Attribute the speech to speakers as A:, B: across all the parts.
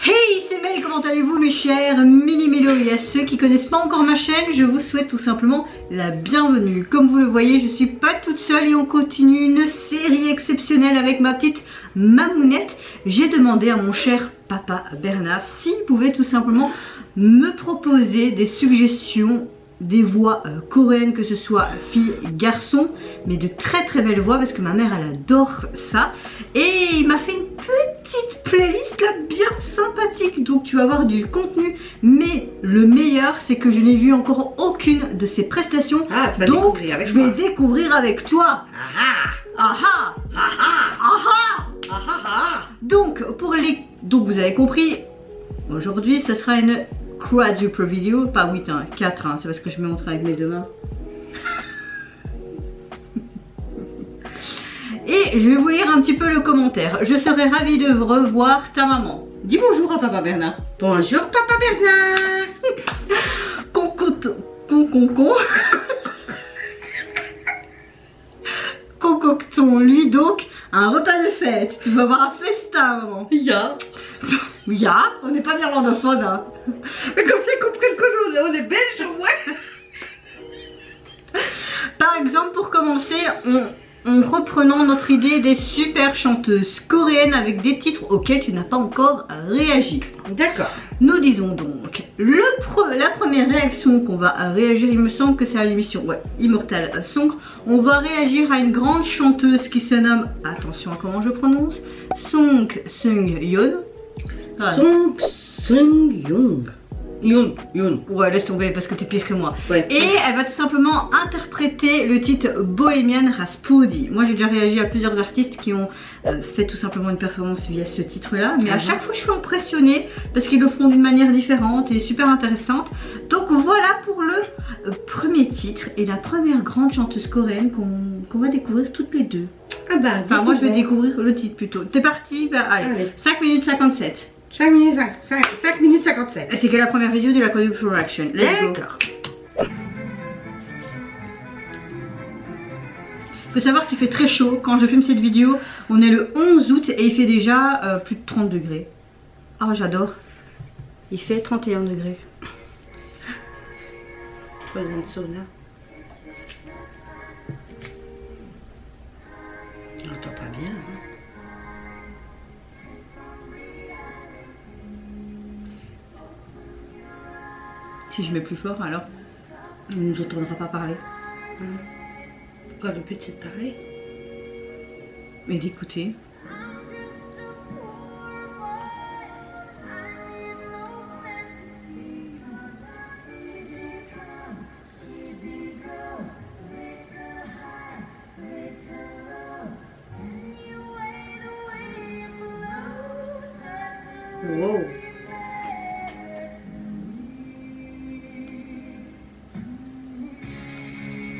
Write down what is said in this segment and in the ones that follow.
A: Hey, c'est Mel, comment allez-vous mes chers Méli-Mélo? Et à ceux qui connaissent pas encore ma chaîne, je vous souhaite tout simplement la bienvenue. Comme vous le voyez, je suis pas toute seule et on continue une série exceptionnelle avec ma petite Mamounette. J'ai demandé à mon cher papa Bernard s'il pouvait tout simplement me proposer des suggestions, des voix coréennes, que ce soit fille, garçon, mais de très très belles voix parce que ma mère elle adore ça. Et il m'a fait une petite playlist là bien sympathique, donc tu vas avoir du contenu, mais le meilleur c'est que je n'ai vu encore aucune de ses prestations, donc je vais découvrir avec toi. Donc vous avez compris, aujourd'hui ce sera une quadruple vidéo, pas 8 hein, 4 hein, c'est parce que je me montre avec mes deux mains. Et je vais vous lire un petit peu le commentaire. Je serais ravie de revoir ta maman. Dis bonjour à papa Bernard.
B: Bonjour papa Bernard.
A: Concoctons lui donc un repas de fête. Tu vas avoir un festin maman.
B: Ya.
A: Ya, on n'est pas néerlandophone hein.
B: Mais comme c'est compris que on est belge, ouais.
A: Par exemple, pour commencer, en reprenant notre idée des super chanteuses coréennes avec des titres auxquels tu n'as pas encore réagi.
B: D'accord.
A: Nous disons donc, la première réaction qu'on va réagir, il me semble que c'est à l'émission, ouais, Immortal Song. On va réagir à une grande chanteuse qui se nomme, attention à comment je prononce, Song Seung-yeon.
B: Song Seung-yeon. Yoon.
A: Ouais, laisse tomber parce que t'es pire que moi.
B: Ouais.
A: Et elle va tout simplement interpréter le titre Bohemian Rhapsody. Moi j'ai déjà réagi à plusieurs artistes qui ont fait tout simplement une performance via ce titre là. Mais à chaque fois je suis impressionnée parce qu'ils le font d'une manière différente et super intéressante. Donc voilà pour le premier titre et la première grande chanteuse coréenne qu'on va découvrir toutes les deux.
B: Ah bah,
A: enfin moi je vais découvrir le titre plutôt. T'es parti? Bah allez. 5 minutes 57.
B: 5 minutes 57.
A: C'est que la première vidéo de la quadruple reaction.
B: D'accord.
A: Il faut savoir qu'il fait très chaud. Quand je filme cette vidéo, on est le 11 août et il fait déjà plus de 30 degrés. Ah, j'adore. Il fait 31 degrés.
B: Pas une sauna. On n'entend pas bien. Hein.
A: Si je mets plus fort, alors on ne nous entendra pas parler.
B: Pourquoi le but c'est de parler?
A: Mais d'écouter.
B: Wow.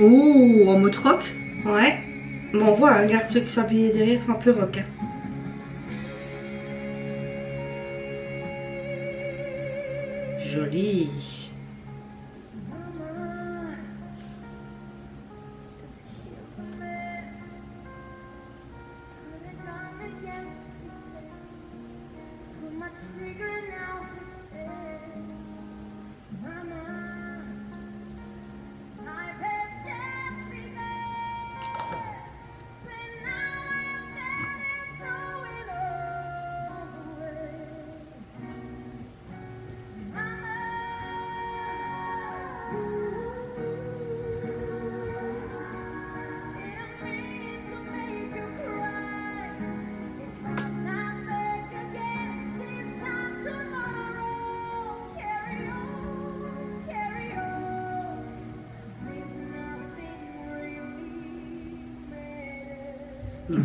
A: Oh, en mode rock.
B: Ouais. Bon, on voit, regarde ceux qui sont habillés derrière, c'est un peu rock. Hein. Joli.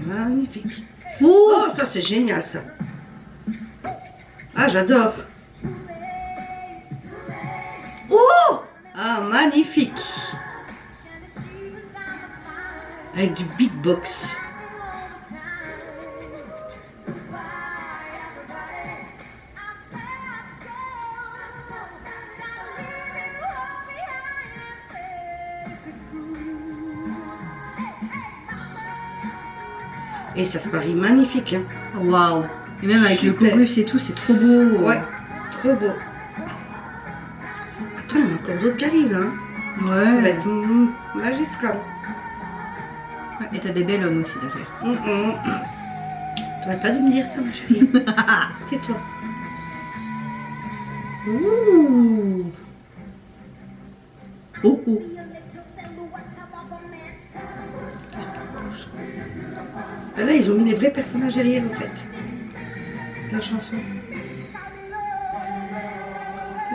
B: Magnifique. Oh, ça c'est génial ça. Ah, j'adore. Oh, ah, magnifique. Avec du beatbox. Et ça se marie magnifique. Hein.
A: Waouh. Et même avec le
B: Super.
A: chorus et tout, c'est trop beau.
B: Ouais, trop beau. Attends, il y en a encore d'autres qui arrivent, hein. Ça va
A: Ouais.
B: être magistral.
A: Et t'as des belles hommes aussi derrière.
B: T'aurais pas dû me dire ça, ma chérie. Tais-toi.
A: Ouh. Oh oh.
B: Là, ils ont mis les vrais personnages derrière, en fait. La chanson. Ça,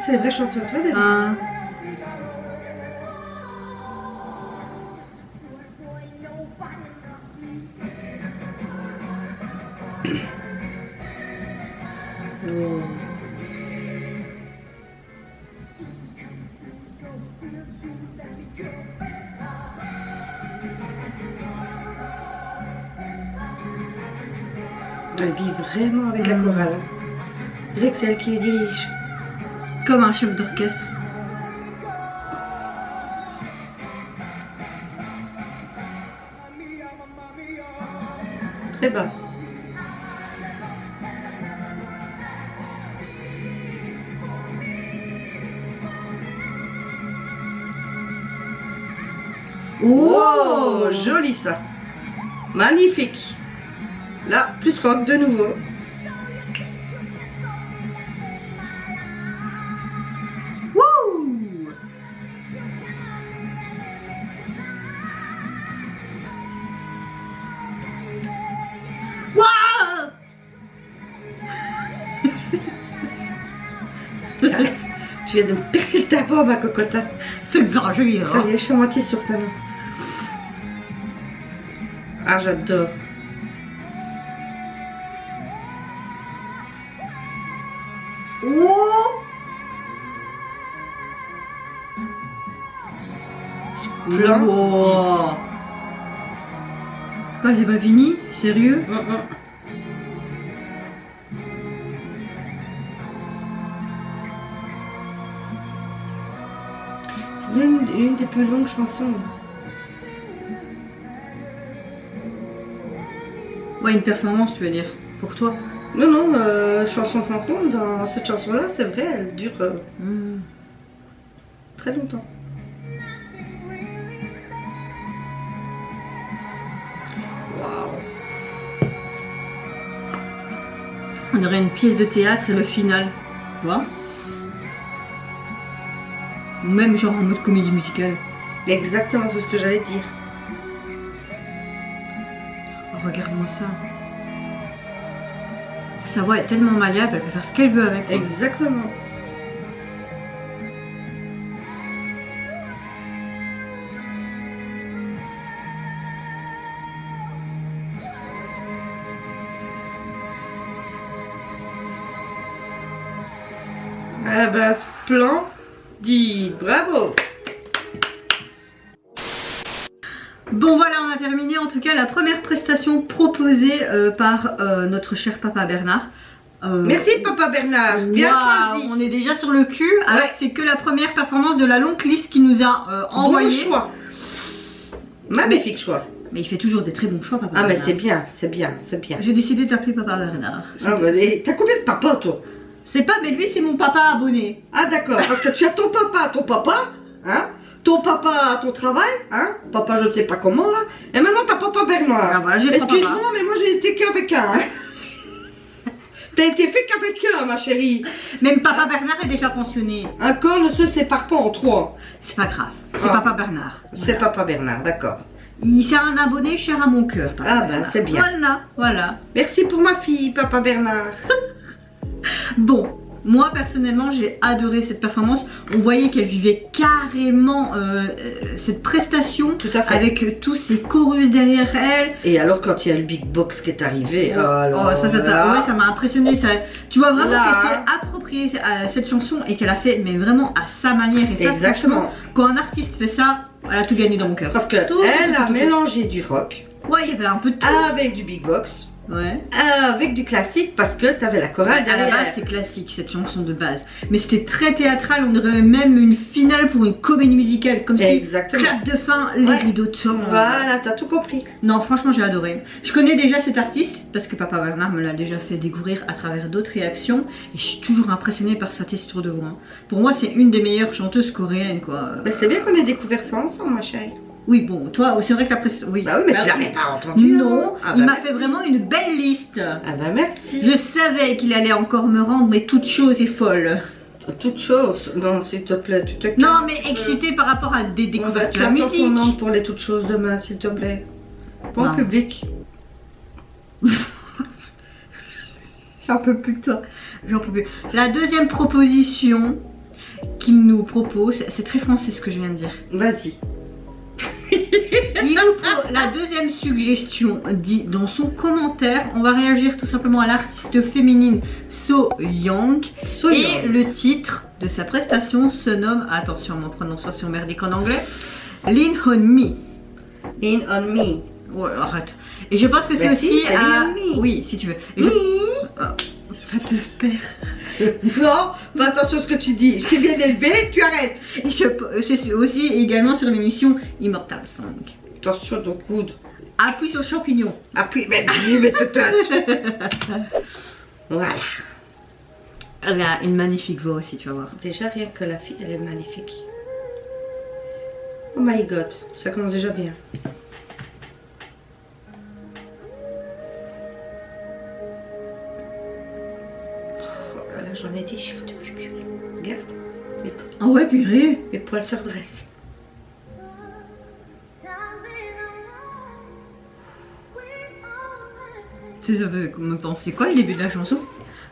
B: c'est les vrais chanteurs, tu vois, derrière.
A: Ah. Oh.
B: Elle vit vraiment avec la chorale. Je dirais que c'est elle qui les dirige.
A: Comme un chef d'orchestre.
B: Très bas. Oh, joli ça. Magnifique. Là, plus rock de nouveau.
A: Wouh. Waouh.
B: Tu viens de me percer le tabac, ma cocotte.
A: C'est exagéré,
B: Ça
A: hein.
B: y est, je suis à moitié sur ta main. Ah, j'adore.
A: Oh.
B: Splendide.
A: Wow. Quoi, j'ai pas fini? Sérieux?
B: C'est une des plus longues chansons.
A: Ouais, une performance, tu veux dire, pour toi.
B: Non, non, chanson dans cette chanson-là, c'est vrai, elle dure très longtemps. Waouh.
A: On aurait une pièce de théâtre et le final, tu vois? Ou même genre en mode comédie musicale.
B: Exactement, c'est ce que j'allais dire.
A: Oh, regarde-moi ça. Sa voix est tellement malléable, elle peut faire ce qu'elle veut avec. Quoi.
B: Exactement. Ah ben, splendide, bravo.
A: Bon voilà, on a terminé en tout cas la première prestation proposée par notre cher papa Bernard.
B: Merci papa Bernard, bien
A: waouh,
B: choisi.
A: on est déjà sur le cul, alors que c'est que la première performance de la longue liste qu'il nous a envoyée.
B: Bon choix. Magnifique choix.
A: Mais il fait toujours des très bons choix, papa
B: Ah mais
A: Bernard.
B: c'est bien, c'est bien, c'est bien.
A: J'ai décidé de t'appeler papa Bernard.
B: Ah, bah, et t'as combien de papas toi?
A: C'est pas, mais lui c'est mon papa abonné.
B: Ah d'accord, parce que tu as ton papa, hein? Ton papa à ton travail, hein? Papa je ne sais pas comment là. Et maintenant t'as papa Bernard.
A: Ah, voilà, j'ai trois
B: excuse-moi,
A: papas.
B: mais moi j'ai été qu'avec un. Hein? T'as été fait qu'avec un, ma chérie.
A: Même papa Bernard est déjà pensionné.
B: Un corps ne se sépare pas en trois.
A: C'est pas grave, c'est
B: Ah.
A: papa Bernard.
B: C'est papa Bernard, d'accord.
A: C'est un abonné cher à mon cœur. papa
B: Ah ben
A: Bernard.
B: c'est bien.
A: Voilà, voilà.
B: Merci pour ma fille, papa Bernard.
A: Bon, moi personnellement j'ai adoré cette performance. On voyait qu'elle vivait carrément cette prestation
B: Tout à fait.
A: avec tous ces chorus derrière elle.
B: Et alors quand il y a le big box qui est arrivé, alors
A: ça
B: là,
A: ouais, ça m'a impressionné. Ça, tu vois vraiment
B: Là.
A: qu'elle s'est appropriée cette chanson et qu'elle a fait mais vraiment à sa manière. Et ça,
B: Exactement.
A: franchement, quand un artiste fait ça, elle a tout gagné dans mon cœur.
B: Parce que
A: Tout,
B: elle
A: tout,
B: a
A: tout.
B: mélangé du rock
A: Ouais, il y avait un peu de tout.
B: avec du big box.
A: Ouais.
B: Avec du classique parce que t'avais la chorale
A: À la
B: derrière.
A: base, c'est classique cette chanson de base. Mais c'était très théâtral, on dirait même une finale pour une comédie musicale. Comme si,
B: Exactement.
A: clap de fin, les
B: Ouais.
A: rideaux tombent.
B: Voilà, t'as tout compris.
A: Non, franchement, j'ai adoré. Je connais déjà cet artiste parce que Papa Bernard me l'a déjà fait découvrir à travers d'autres réactions. Et je suis toujours impressionnée par sa texture de voix. Pour moi, c'est une des meilleures chanteuses coréennes, quoi.
B: Mais c'est bien qu'on ait découvert ça ensemble, ma chérie.
A: Oui, bon, toi, c'est vrai que la presse. Oui.
B: Bah oui, mais tu l'avais pas entendu.
A: Non,
B: hein. Ah
A: il
B: bah
A: m'a
B: merci.
A: fait vraiment une belle liste.
B: Ah bah merci.
A: Je savais qu'il allait encore me rendre, mais toute chose est folle.
B: Toute chose. Non, s'il te plaît, tu te calmes.
A: Non, mais excité par rapport à des
B: On va
A: découvertes de la
B: ton
A: musique.
B: nom pour les toutes choses demain, s'il te plaît. Pas en
A: Non.
B: public.
A: J'en peux plus de toi. J'en peux plus. La deuxième proposition qu'il nous propose, c'est très français ce que je viens de dire.
B: Vas-y.
A: La deuxième suggestion dit dans son commentaire, on va réagir tout simplement à l'artiste féminine So Young. Et le titre de sa prestation se nomme, attention à mon prononciation merdique en anglais, Lean on Me.
B: In on me.
A: Ouais, arrête. Et je pense que c'est
B: Bah si,
A: aussi
B: c'est
A: à...
B: Lean on Me.
A: Oui, si tu veux. Et
B: Me.
A: Va te faire.
B: Non, fais attention à ce que tu dis. Je t'ai bien élevé, tu arrêtes.
A: Et c'est aussi également sur l'émission Immortal Song.
B: Attention ton coude.
A: Appuie sur le champignon.
B: Appuie, mais Voilà.
A: Elle a une magnifique voix aussi, tu vas voir.
B: Déjà, rien que la fille, elle est magnifique. Oh my god, ça commence déjà bien. Oh là là, j'en ai des cheveux depuis plus. Regarde,
A: Ah ouais, purée.
B: mes poils se redressent.
A: Tu sais, ça fait me penser quoi le début de la chanson?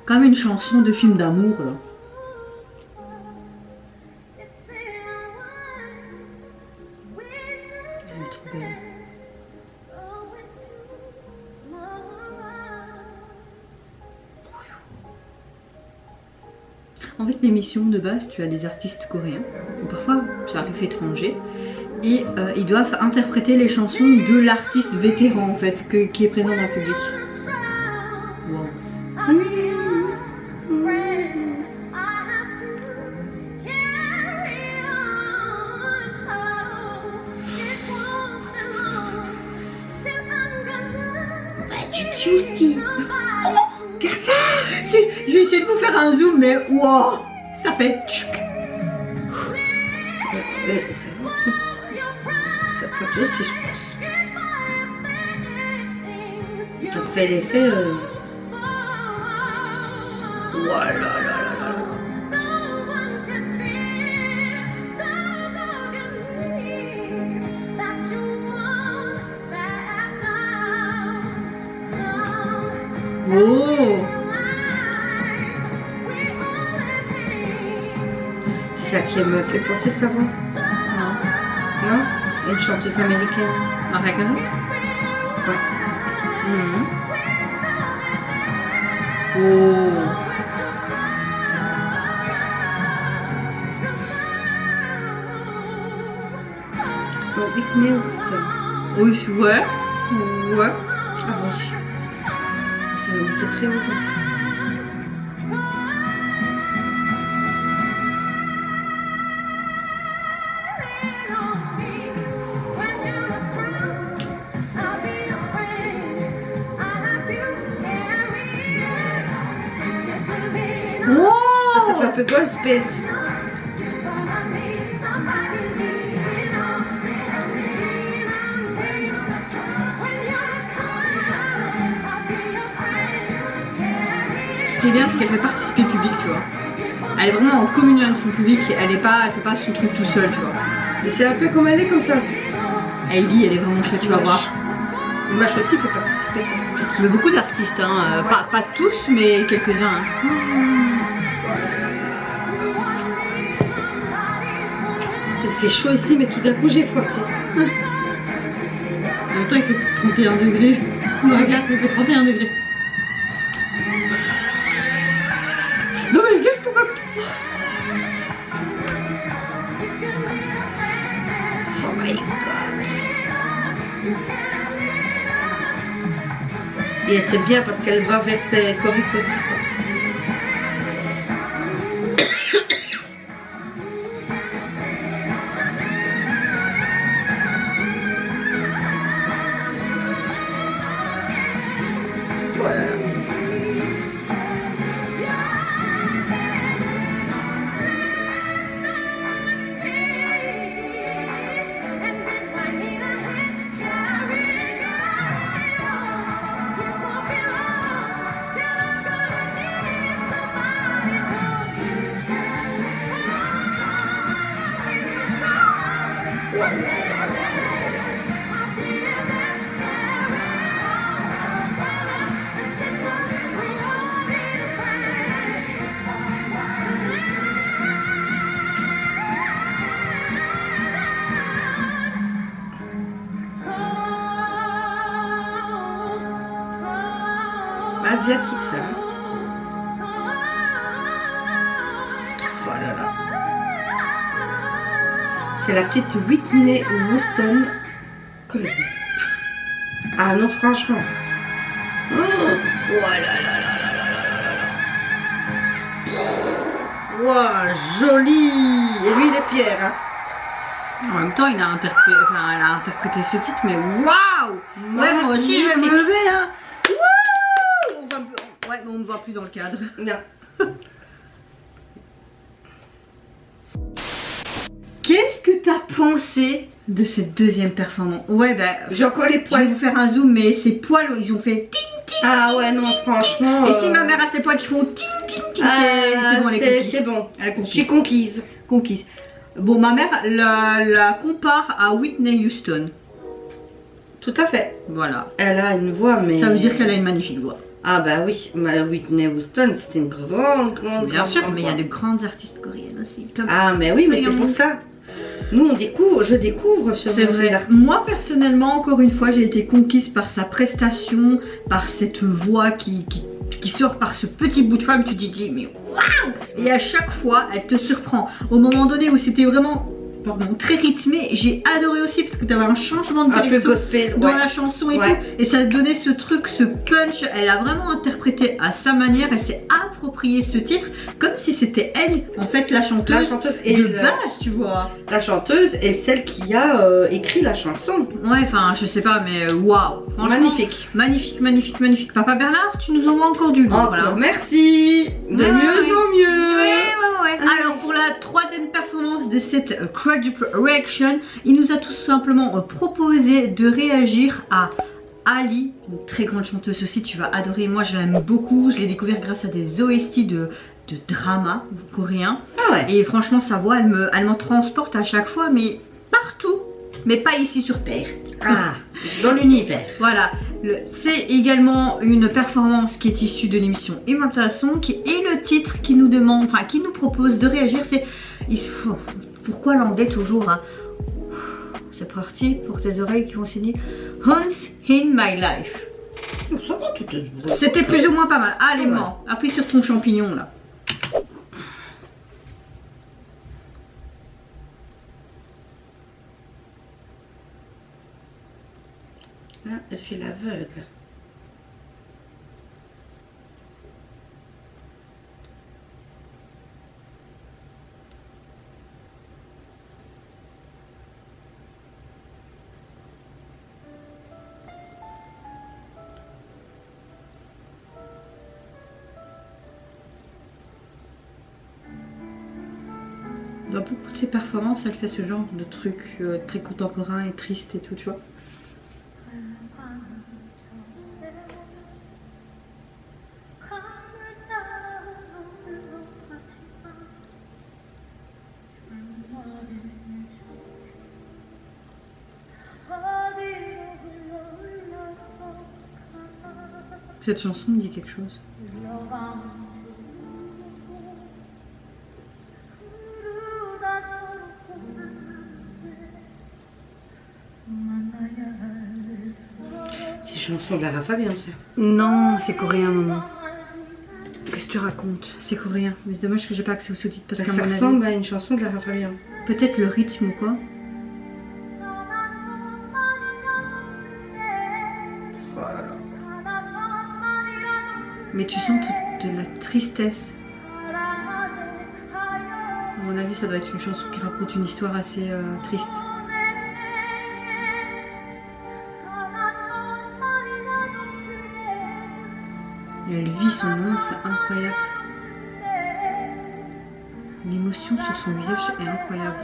A: Comme une chanson de film d'amour là. Elle est trop belle. En fait, l'émission de base, tu as des artistes coréens, ou parfois ça arrive étranger, et ils doivent interpréter les chansons de l'artiste vétéran en fait, qui est présent dans le public. Wow.
B: Justi.
A: Regarde ça. Je vais essayer de vous faire un zoom, mais wow, ça fait tchouc.
B: Ça peut aussi, je pense. Ça fait l'effet. Voilà, là, là, là.
A: Oh.
B: C'est à qui elle me fait penser ça va?
A: Non.
B: Non? Une chanteuse américaine.
A: Mariah Carey.
B: Ouais.
A: Mhm. Oh.
B: Non, Whitney Houston.
A: Oui, ouais. Ouais.
B: Ah oui. Ça va monter très haut comme ça. Ça fait un peu gospel.
A: Ce qui est bien, c'est qu'elle fait participer le public, tu vois. Elle est vraiment en communion avec son public, elle fait pas son truc tout seul, tu vois.
B: Et c'est un peu comme elle est comme ça.
A: Hailey, elle est vraiment chouette, tu vas voir.
B: Moi, je aussi, il faut participer sur le public.
A: Mais beaucoup d'artistes, hein. Pas tous, mais quelques-uns. Hein.
B: Il fait chaud ici, mais tout d'un coup, j'ai froid. Tu sais.
A: En même temps, il fait 31 degrés. Regarde, il fait 31 degrés.
B: Non, mais regarde comment. Oh my god. Et c'est bien parce qu'elle va vers ses choristes aussi. Quoi. Voilà. Asiatique ça. Oh là là. C'est la petite Whitney Houston. Ah non franchement. Oh là là là là là là là. Wow, joli. Et lui il est fier hein.
A: En même temps, elle a interprété ce titre, mais waouh! Ouais, moi aussi je vais me lever hein! Ouais, mais on ne me voit plus dans le cadre.
B: Non.
A: Qu'est-ce que t'as pensé de cette deuxième performance? Ouais, bah.
B: J'ai encore les
A: Je vais
B: poils.
A: vous faire un zoom, mais ces poils, ils ont fait ting ting.
B: Ah ouais, non, franchement.
A: Et si ma mère a ses poils qui font ting ting ting, c'est bon, elle est conquise.
B: C'est bon.
A: Elle est
B: Je
A: conquise.
B: suis conquise.
A: Conquise. Bon, ma mère la compare à Whitney Houston.
B: Tout à fait.
A: Voilà.
B: Elle a une voix, mais.
A: Ça veut dire qu'elle a une magnifique voix.
B: Ah bah oui, Whitney Houston, c'était une grande.
A: Bien sûr,
B: grande
A: mais il y a
B: voix.
A: de grandes artistes coréennes aussi. Comme
B: Ah mais oui, mais c'est
A: Soyeon.
B: pour ça. Nous on découvre, je découvre ce
A: C'est vrai. Moi personnellement, encore une fois, j'ai été conquise par sa prestation, par cette voix qui sort par ce petit bout de femme. Tu te dis mais waouh! Et à chaque fois, elle te surprend. Au moment donné où c'était vraiment très rythmé, j'ai adoré aussi parce que tu avais un changement de
B: Un peu
A: direction
B: gospel,
A: dans
B: ouais.
A: la chanson et
B: Ouais.
A: tout, et ça donnait ce truc, ce punch. Elle a vraiment interprété à sa manière. Elle s'est approprié ce titre comme si c'était elle, en fait, la chanteuse.
B: La chanteuse et
A: de base, tu vois.
B: la chanteuse est celle qui a écrit la chanson.
A: Ouais, enfin, je sais pas, mais waouh, franchement,
B: Magnifique.
A: magnifique, magnifique, magnifique. Papa Bernard, tu nous envoies encore du lourd,
B: Encore
A: là.
B: merci. De
A: Ouais,
B: mieux
A: ouais.
B: en mieux.
A: Ouais. Alors, pour la troisième performance de cette Quadruple Reaction, il nous a tout simplement proposé de réagir à Ali, une très grande chanteuse aussi, tu vas adorer. Moi, je l'aime beaucoup. Je l'ai découvert grâce à des OST de drama coréen.
B: Ah ouais.
A: Et franchement, sa voix, elle m'en transporte à chaque fois, mais partout, mais pas ici sur Terre.
B: Ah, dans l'univers.
A: Voilà, c'est également une performance qui est issue de l'émission Immortal Song et le titre qui nous demande, enfin qui nous propose de réagir, c'est pourquoi l'anglais toujours hein. C'est parti pour tes oreilles qui vont signer Once in My Life.
B: Ça va tout.
A: C'était plus ou moins pas mal. Allez,
B: Ouais.
A: mort, appuie sur ton champignon là.
B: Ah, elle fait l'aveugle.
A: Dans beaucoup de ses performances, elle fait ce genre de truc très contemporain et triste et tout, tu vois. Cette chanson me dit quelque chose.
B: C'est chanson de Lara Fabian ça.
A: Non, c'est coréen, maman. Qu'est-ce que tu racontes? C'est coréen. Mais c'est dommage que j'ai pas accès aux sous-titres parce qu'à
B: Ça
A: mon avis,
B: ressemble à une chanson de Lara Fabian.
A: peut-être le rythme ou quoi.
B: Oh là là.
A: Mais tu sens toute de la tristesse. À mon avis, ça doit être une chanson qui raconte une histoire assez triste. Et elle vit son monde, c'est incroyable. L'émotion sur son visage est incroyable.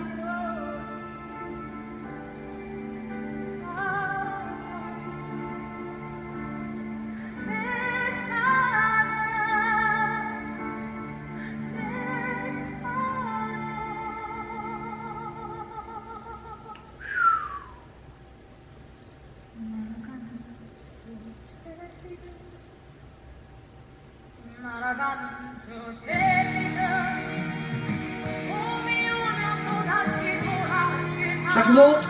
B: Charlotte.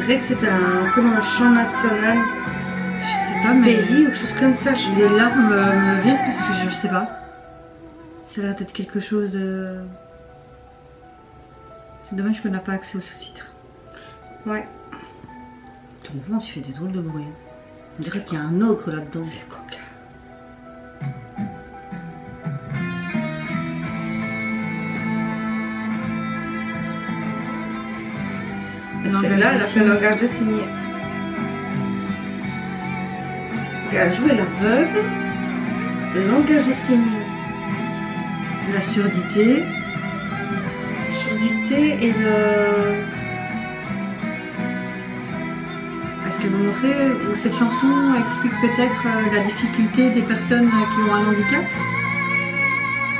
B: Que c'est comme un chant national,
A: Je sais pas, mais
B: pays ou quelque chose comme ça.
A: les larmes me viennent parce que je sais pas. Ça a l'air d'être quelque chose de... C'est dommage qu'on n'a pas accès aux sous-titres.
B: Ouais.
A: Ton ventre, tu fais des drôles de bruit. On dirait qu'il y a un ogre là-dedans.
B: C'est le coca. Là, elle a fait le langage de signes. Elle a joué l'aveugle, le langage de signes,
A: La surdité.
B: surdité et le...
A: Est-ce que vous montrez où cette chanson explique peut-être la difficulté des personnes qui ont un handicap?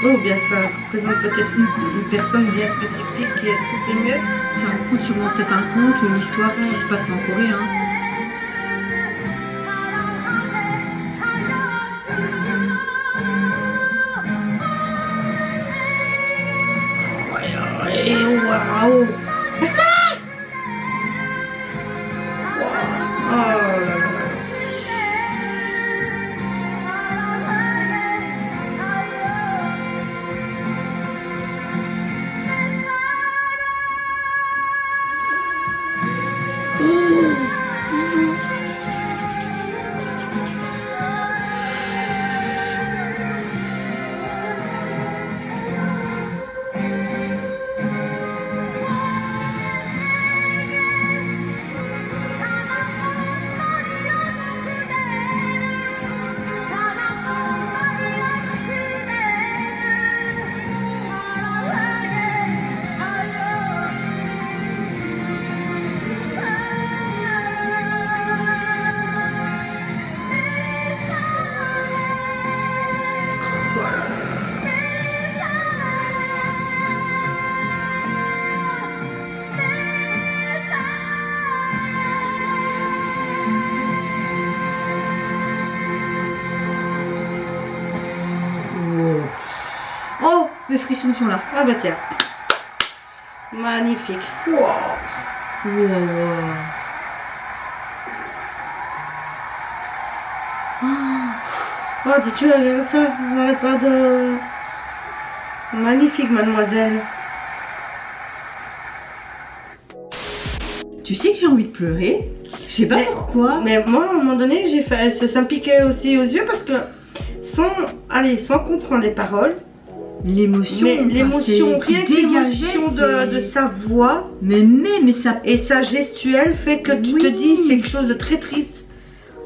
B: Oh, bien ça représente peut-être une personne bien spécifique qui est sourde et muette.
A: Ça raconte sûrement peut-être un conte ou une histoire qui se passe en Corée. Hein.
B: Et waouh! Oh là là.
A: Oh, mes frissons sont là.
B: Ah bah tiens. Magnifique. Wow.
A: Wow.
B: Oh, dis-tu, regarde ça, on n'arrête pas de... Magnifique, mademoiselle.
A: Tu sais que j'ai envie de pleurer. Je sais pas
B: Mais-
A: pourquoi.
B: Mais moi, à un moment donné, j'ai fait... ça me piquait aussi aux yeux parce que sans comprendre les paroles,
A: L'émotion,
B: mais l'émotion,
A: qui
B: rien que
A: dégageait
B: l'émotion de sa voix
A: mais ça...
B: et sa gestuelle fait que tu te
A: Oui.
B: dis c'est quelque chose de très triste.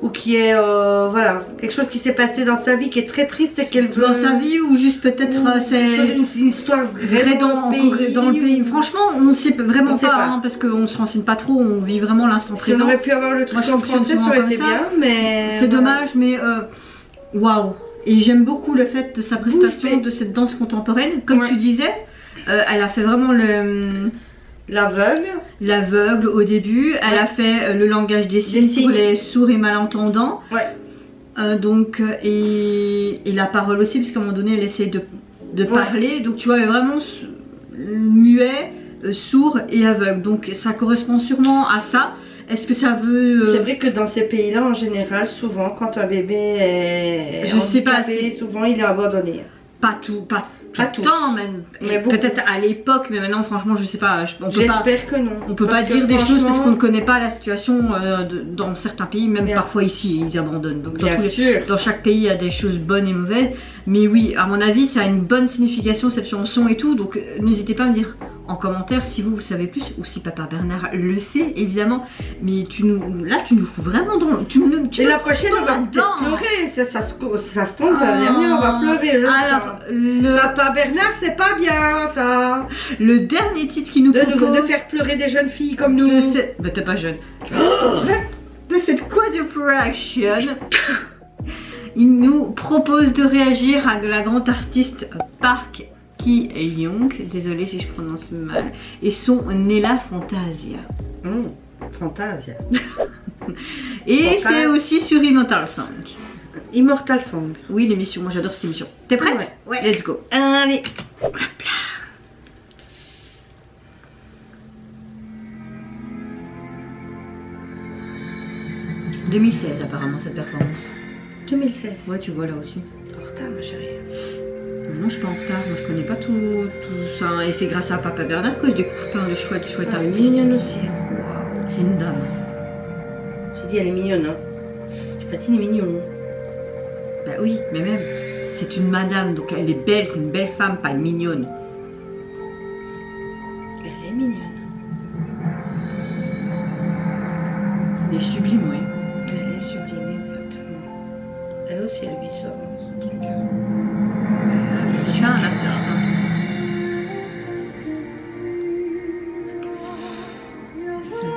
B: ou qui est voilà, quelque chose qui s'est passé dans sa vie qui est très triste et qu'elle veut
A: Dans sa vie ou juste peut-être c'est
B: une histoire vraie
A: dans le pays. Franchement, on ne sait vraiment pas, hein, parce qu'on ne se renseigne pas trop, on vit vraiment l'instant
B: Si on
A: présent.
B: aurait pu avoir le truc
A: Moi,
B: en français, ça aurait été
A: ça.
B: bien, mais
A: C'est
B: voilà.
A: dommage, mais waouh. Et j'aime beaucoup le fait de sa prestation de cette danse contemporaine. Comme
B: Ouais.
A: tu disais, elle a fait vraiment l'aveugle au début. Elle a fait le langage des signes pour les sourds et malentendants.
B: Ouais.
A: Et la parole aussi, parce qu'à un moment donné, elle essaie de parler. Donc tu vois, elle est vraiment muet, sourd et aveugle. Donc ça correspond sûrement à ça. Est-ce que ça veut...
B: C'est vrai que dans ces pays-là, en général, souvent, quand un bébé est handicapé, souvent il est abandonné.
A: Pas tout le temps, mais
B: beaucoup.
A: peut-être à l'époque, mais maintenant, franchement, je sais pas.
B: J'espère que non.
A: On peut pas dire des choses parce qu'on ne connaît pas la situation dans certains pays, même
B: Bien.
A: parfois ici, ils abandonnent. Donc
B: Bien sûr.
A: dans chaque pays, il y a des choses bonnes et mauvaises. Mais oui, à mon avis, ça a une bonne signification cette chanson et tout. Donc n'hésitez pas à me dire en commentaire si vous savez plus ou si Papa Bernard le sait, évidemment. Mais là, tu nous fous vraiment dans...
B: Et la prochaine, on va peut-être pleurer. Ça se tombe, la dernière, on va pleurer. Alors, Papa Bernard, c'est pas bien, ça.
A: Le dernier titre qui nous propose...
B: De faire pleurer des jeunes filles comme nous.
A: Bah, t'es pas jeune. De cette quadruple-action, il nous propose de réagir à la grande artiste Park Ki-young, désolée si je prononce mal, et son Nella Fantasia.
B: Fantasia.
A: Et c'est aussi sur Immortal Song.
B: Immortal Song.
A: Oui, l'émission, moi j'adore cette émission. T'es prête?
B: Ouais.
A: Let's go.
B: Allez.
A: 2016 apparemment cette performance.
B: 2016.
A: Ouais, tu vois là aussi.
B: En retard, ma chérie.
A: Non, je suis pas en retard, moi je connais pas tout ça. Et c'est grâce à Papa Bernard que je découvre plein de chouettes
B: Elle est
A: artistes.
B: mignonne aussi.
A: C'est une dame.
B: J'ai dit elle est mignonne, hein. J'ai pas dit elle est mignonne.
A: Bah oui, mais même, c'est une madame, donc elle est belle, c'est une belle femme, pas mignonne.
B: Elle est mignonne.
A: Elle est sublime, oui.
B: Elle est sublime, exactement. Elle aussi, elle vit ça dans son truc.
A: C'est ça un artiste. Hein.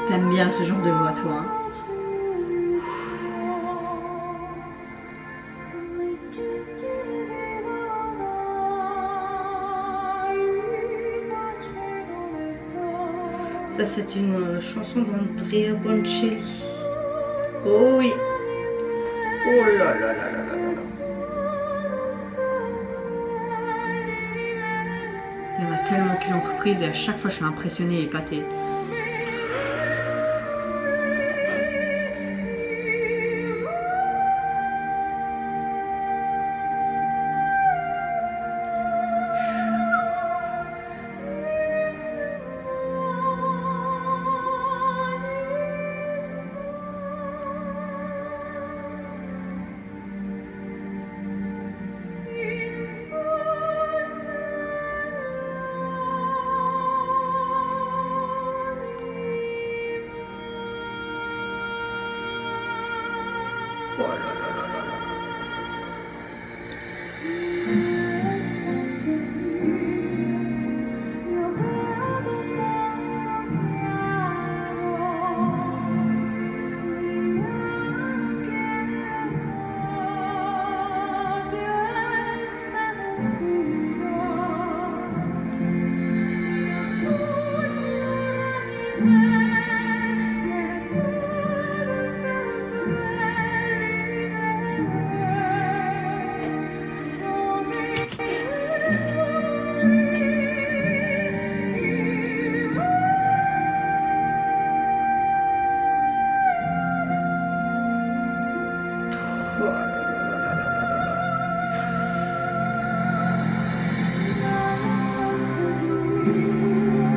A: T'aimes bien ce genre de voix, toi. Hein.
B: Ça, c'est une chanson d'Andrea Bocelli. Oh oui. Oh là là là là là là.
A: Il y en a tellement qui l'ont reprise et à chaque fois je suis impressionnée et épatée.
B: Oh là là là là là.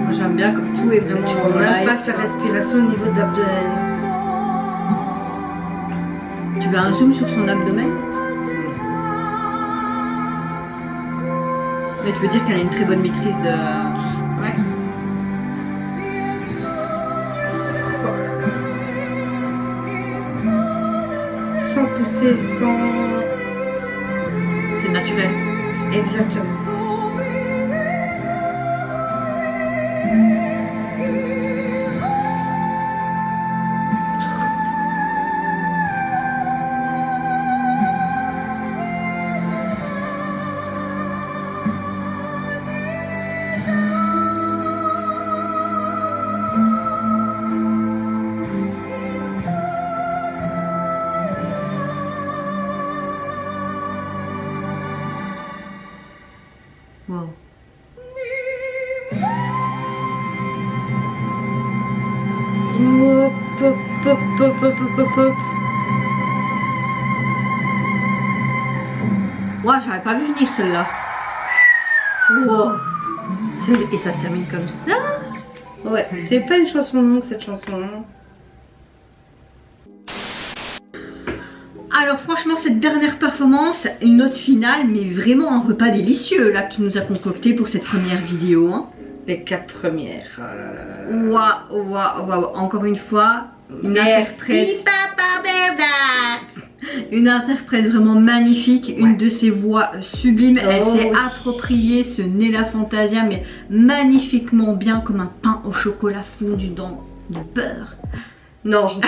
A: Moi j'aime bien comme tout est vraiment
B: Tu vois
A: en
B: même
A: live.
B: pas sa respiration au niveau de l'abdomen.
A: Tu veux un zoom sur son abdomen? Mais tu veux dire qu'elle a une très bonne maîtrise de...
B: Ouais. pousser sans...
A: C'est naturel.
B: Exactement.
A: Wow.
B: Hop, hop, hop, hop, hop, hop, hop.
A: Wow, j'aurais pas vu venir celle-là. Wow. Et ça se termine comme ça.
B: Ouais, c'est pas une chanson longue cette chanson. Hein.
A: Alors franchement, cette dernière performance, une note finale, mais vraiment un repas délicieux là que tu nous as concocté pour cette première vidéo. Hein.
B: Les 4 premières. Oh là là là.
A: Waouh, waouh, waouh. Encore une fois, une interprète. Papa Bernard. Une interprète vraiment magnifique, une de ses voix sublimes. Elle s'est appropriée ce Nella Fantasia, mais magnifiquement bien, comme un pain au chocolat fondu dans du beurre.
B: Non.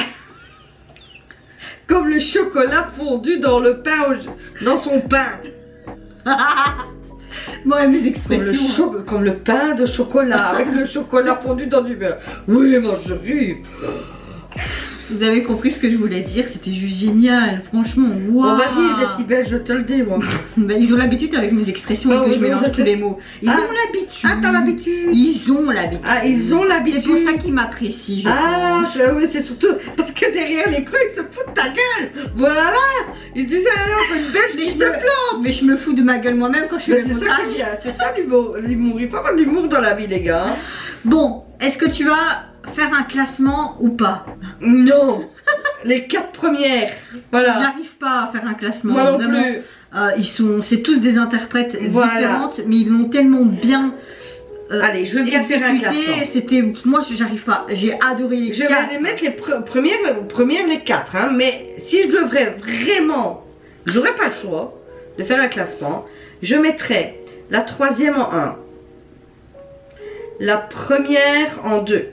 B: Comme le chocolat fondu dans le pain, dans son pain.
A: Moi, mes expressions.
B: Comme le pain de chocolat, avec le chocolat fondu dans du beurre. Oui, ma chérie.
A: Vous avez compris ce que je voulais dire, c'était juste génial, franchement, waouh.
B: On va rire des petits Belges, je te le dis, moi.
A: Bah, ils ont l'habitude avec mes expressions et que je mélange tous les mots. Ils ont l'habitude.
B: Ah, t'as l'habitude.
A: Ils ont l'habitude.
B: Ah, ils ont l'habitude.
A: C'est pour ça qu'ils m'apprécient, je pense.
B: Oui, c'est surtout parce que derrière l'écran, ils se foutent de ta gueule. Voilà. Ils disent, alors, une Belge qui se plante.
A: Mais je me fous de ma gueule moi-même quand je fais le montage.
B: C'est ça l'humour. Il faut avoir de l'humour dans la vie, les gars.
A: Bon, est-ce que tu vas faire un classement ou pas?
B: Non. Les 4 premières. Voilà.
A: J'arrive pas à faire un classement.
B: Moi non plus.
A: C'est tous des interprètes différentes, mais ils l'ont tellement bien.
B: Allez, je veux bien faire un classement.
A: Moi, j'arrive pas. J'ai adoré les 4.
B: Je vais les mettre les premières, les 4. Hein, mais si je devrais vraiment, j'aurais pas le choix de faire un classement. Je mettrais la 3e en 1, la première en 2.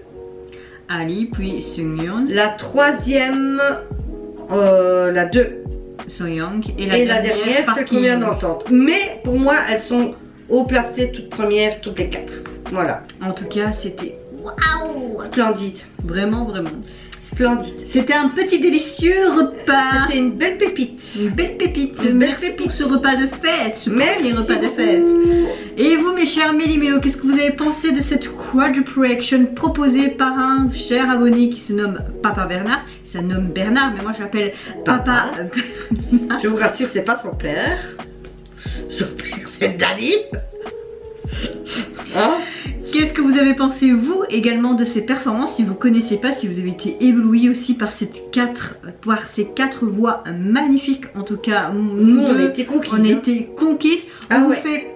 A: Ali, puis Seungyeon.
B: La 3e, la 2.
A: Soyoung. Et
B: la dernière, c'est qu'on vient d'entendre. Mais pour moi, elles sont haut placées, toutes premières, toutes les 4. Voilà.
A: En tout cas, c'était waouh,
B: splendide.
A: Vraiment, vraiment.
B: Splendide.
A: C'était un petit délicieux repas.
B: C'était une belle pépite.
A: Une belle pépite. Merci pour ce repas de fête, ce premier repas de fête. Et vous, mes chers Méli-Mélo, qu'est-ce que vous avez pensé de cette quadruple reaction proposée par un cher abonné qui se nomme Papa Bernard? Il se nomme Bernard, mais moi je l'appelle Papa Bernard.
B: Je vous rassure, c'est pas son père. Son père, c'est Dali. Hein?
A: Qu'est-ce que vous avez pensé vous également de ces performances? Si vous ne connaissez pas, si vous avez été ébloui aussi par ces 4 voix magnifiques, en tout cas nous
B: on a été conquises.
A: On a été conquises. On vous fait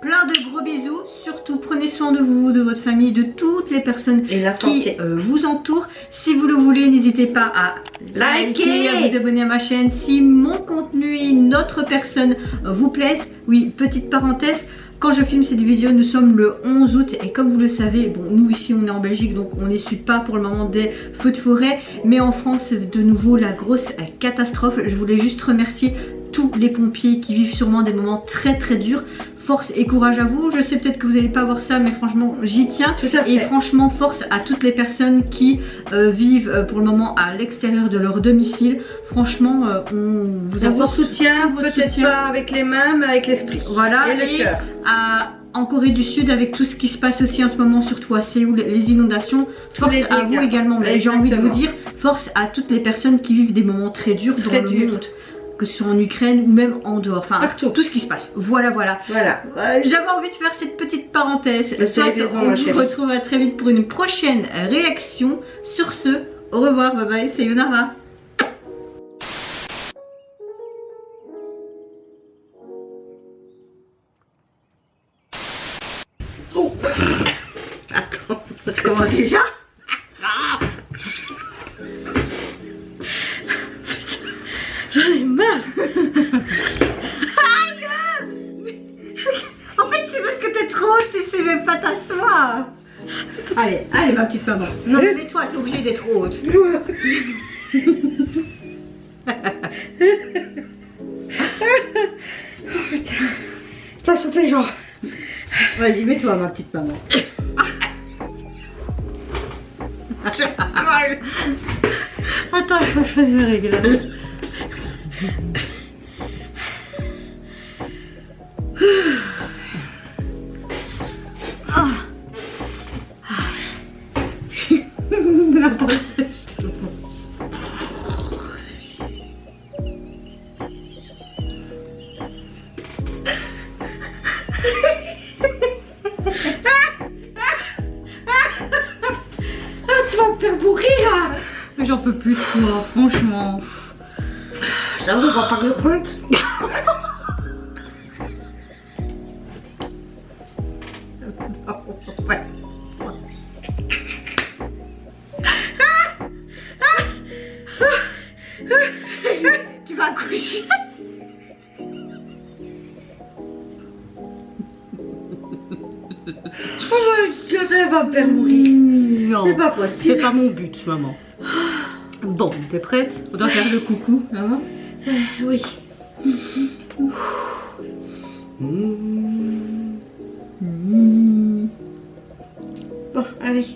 A: plein de gros bisous. Surtout prenez soin de vous, de votre famille, de toutes les personnes qui vous entourent. Si vous le voulez, n'hésitez pas à liker, à vous abonner à ma chaîne. Si mon contenu et notre personne vous plaisent, oui, petite parenthèse. Quand je filme cette vidéo, nous sommes le 11 août et comme vous le savez, bon, nous ici on est en Belgique donc on n'essuie pas pour le moment des feux de forêt, mais en France c'est de nouveau la grosse catastrophe. Je voulais juste remercier tous les pompiers qui vivent sûrement des moments très très durs. Force et courage à vous. Je sais peut-être que vous n'allez pas voir ça, mais franchement j'y tiens. Et franchement force à toutes les personnes qui vivent pour le moment à l'extérieur de leur domicile. Franchement on vous apporte
B: votre soutien, peut-être pas avec les mains mais avec l'esprit.
A: Voilà,
B: et le cœur.
A: En Corée du Sud avec tout ce qui se passe aussi en ce moment, surtout à Séoul, les inondations, force à vous également. Mais j'ai envie de vous dire, force à toutes les personnes qui vivent des moments très durs dans le monde. Que ce soit en Ukraine ou même en dehors, enfin tout ce qui se passe. Voilà. J'avais envie de faire cette petite parenthèse. On se retrouve très vite pour une prochaine réaction. Sur ce, au revoir, bye bye, c'est Yonara.
B: Oh. Attends, tu commences déjà? J'en ai
A: sais même pas t'asseoir. Allez, allez ma petite maman. Non mais toi, t'es obligée d'être haute.
B: T'as sauté genre.
A: Vas-y, mets-toi ma petite maman.
B: Je colle.
A: Attends, il faut que je fasse mes réglages.
B: Tu vas me faire mourir.
A: Mais j'en peux plus de toi, franchement.
B: J'avoue, on va pas le pointe.
A: Ouais. Tu vas coucher.
B: Oh my god, elle va me faire mourir.
A: Non,
B: C'est pas possible.
A: c'est pas mon but, maman. Bon, t'es prête? On doit faire le coucou, maman.
B: Oui. Bon, allez.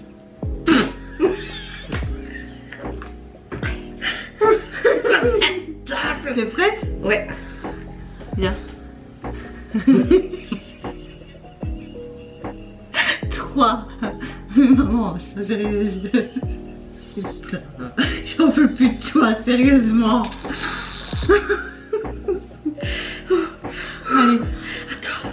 A: T'es prête?
B: Ouais.
A: Viens. 3. Maman, c'est sérieuse. Putain, j'en peux plus de toi, sérieusement. Allez.
B: Attends.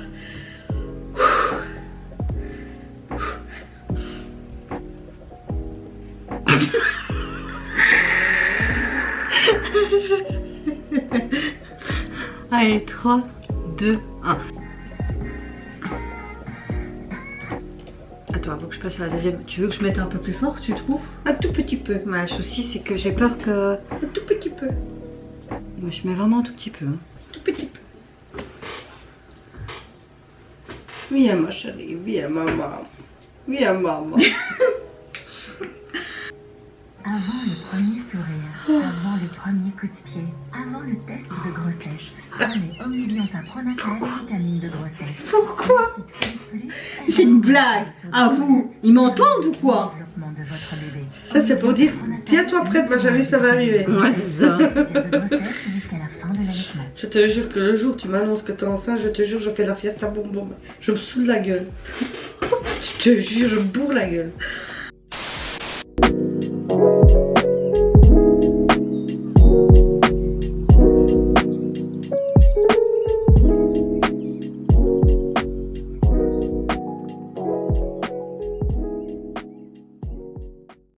A: Allez, 3, 2, 1. Attends, faut que je passe à la deuxième. Tu veux que je mette un peu plus fort, tu trouves?
B: Un tout petit peu.
A: Ma souci, c'est que j'ai peur que...
B: Un tout petit peu.
A: Moi, je mets vraiment un tout petit peu. Hein.
B: Tout petit peu. Viens ma chérie, viens maman. Viens maman.
C: Avant le premier sourire, avant le premier coup de pied, avant le test de grossesse, prenez Omnibiota Pronatal, vitamine de grossesse.
A: Pourquoi? C'est une blague. À vous. Ils m'entendent ou quoi?
C: Développement de votre bébé.
B: Ça c'est pour dire, tiens-toi prête ma chérie, ça va arriver.
A: Ouais, c'est ça.
C: Désir de grossesse jusqu'à la fin de l'allaitement.
B: Je te jure que le jour où tu m'annonces que t'es enceinte, je te jure, je fais la fiesta boum boum. Je me saoule la gueule. Je te jure, je me bourre la gueule.